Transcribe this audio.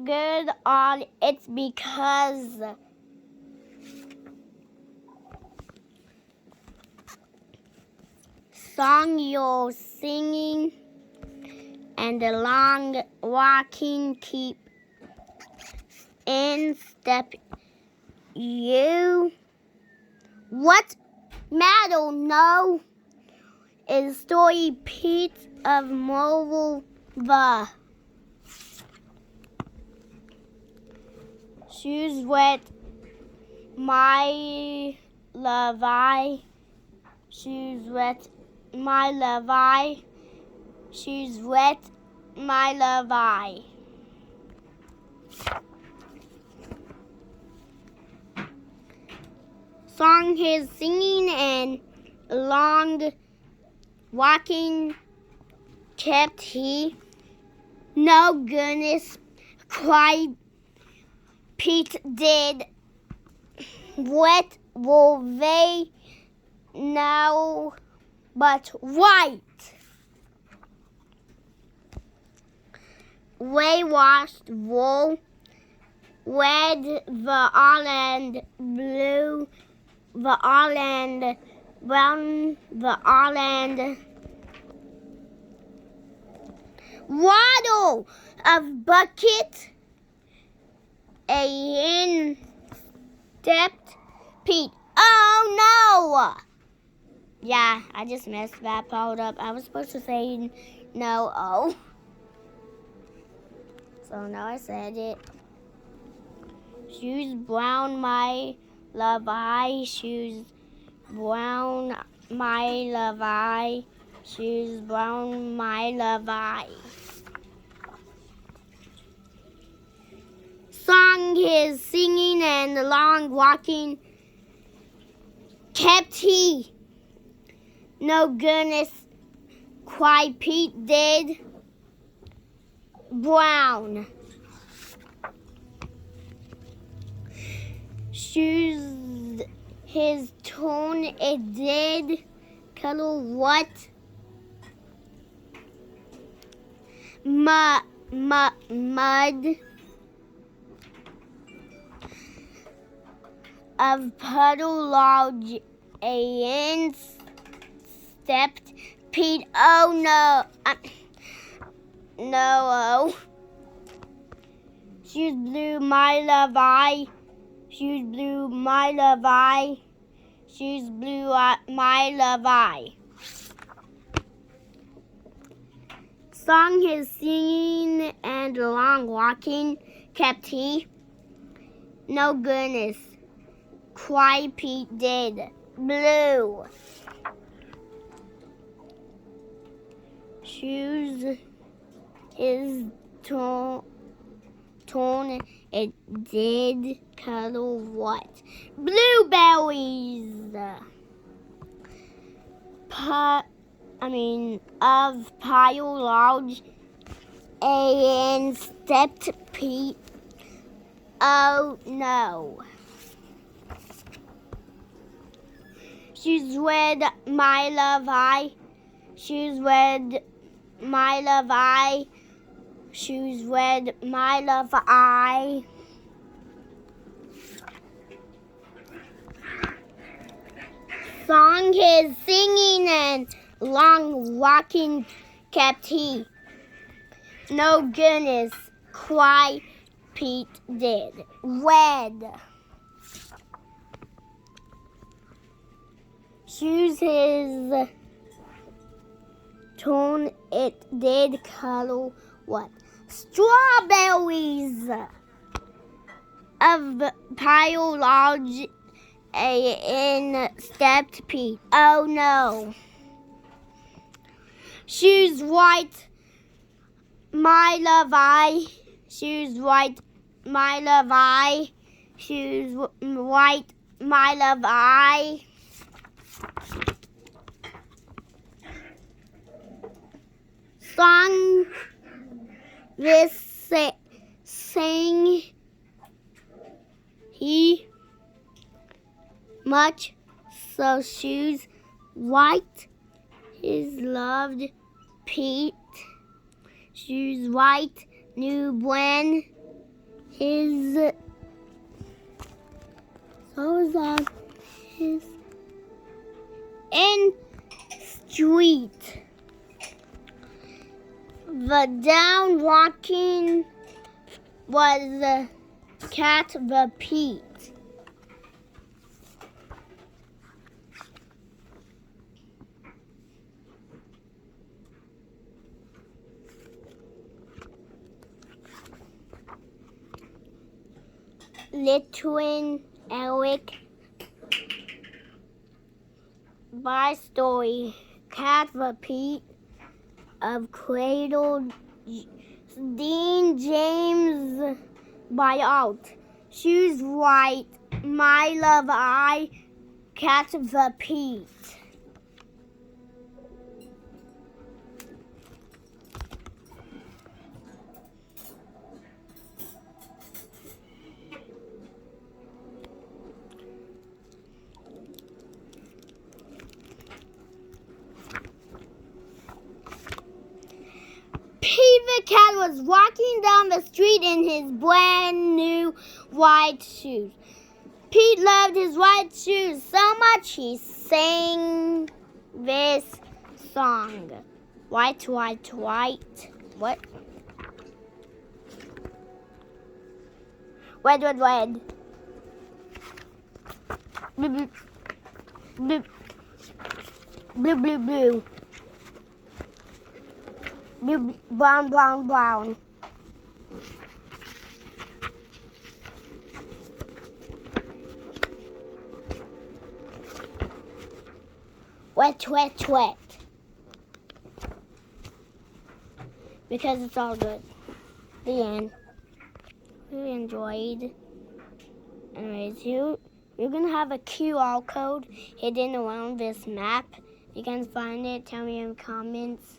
good on it's because song you're singing and the long walking keep in step you. What matter no is story piece of mobile the shoes wet my Levi shoes wet my Levi shoes wet my Levi. Song his singing and long walking kept he. No goodness, cried Pete did. What will they know but white? Way washed wool, red the island blue, the island brown, the island waddle of bucket, a in stepped Pete. Oh no! Yeah, I just messed that part up. I was supposed to say no, oh. So now I said it. Shoes brown, my Levi. Shoes brown, my Levi. Shoes brown, my Levi. Song his singing and long walking kept he. No goodness, cried Pete did. Brown shoes his tone it did color what mud of puddle large a stepped Pete. Oh no. No, shoes blue, my Levi. Shoes blue, my Levi. Shoes blue, my Levi. Song his singing and long walking kept he. No goodness, cried Pete did. Blue shoes is torn it did color what? Blueberries. Of pile large and stepped Pete. Oh no. Shoes red, my Levi. Shoes red, my Levi. Shoes red, my Levi. Song his singing and long walking kept he. No goodness, cried Pete did. Red shoes his tone it did color what? Strawberries of pile large in stepped Pete. Oh no. Shoes white, my Levi. Shoes white, my Levi. Shoes white, my Levi. Song this sang he much so shoes white his loved Pete shoes white new when his in street. The down walking was the cat the Pete. Litwin Eric by story Cat the Pete of Cradle Dean James by Alt Shoes White My Love I Cat the Pete. Pete the cat was walking down the street in his brand new white shoes. Pete loved his white shoes so much he sang this song. White, white, white. What? Red, red, red. Blue, blue, blue, blue, blue, blue. Blue, brown, brown, brown. Wet, wet, wet. Because it's all good. The end. We enjoyed. Anyways, you're gonna have a QR code hidden around this map. If you can find it, tell me in the comments.